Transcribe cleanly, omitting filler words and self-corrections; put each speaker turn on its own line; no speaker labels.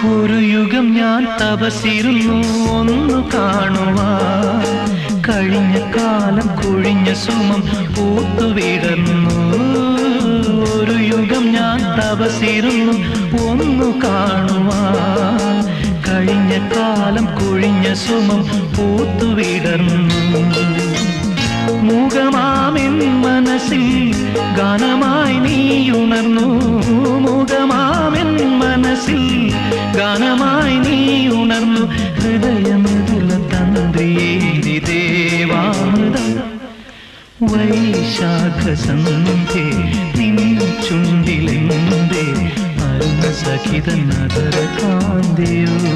ഒരു യുഗം ഞാൻ തപസിരുന്നു ഒന്നു കാണുവാൻ, കഴിഞ്ഞ കാലം കൊഴിഞ്ഞ സുമം പൂത്തുവിടർന്നു. ഒരു യുഗം ഞാൻ തപസിരുന്നു ഒന്നു കാണുവാൻ, കഴിഞ്ഞ കാലം കൊഴിഞ്ഞ സുമം പൂത്തുവിടർന്നു. മുഖമാമെൻ മനസ്സിൽ ഗാനമായി നീ ഉണർന്നു. മുഖമാമെൻ മനസ്സിൽ ഗാനമായി നീ ഉണർന്നു. ഹൃദയമൃദുല തന്ത്രിയേരി ദേവാമൃതം വൈശാഖ സന്ധ്യേ നിൻ ചുണ്ടിലെന്തേ അരുണ സഖിത നദര കാന്തിയോ.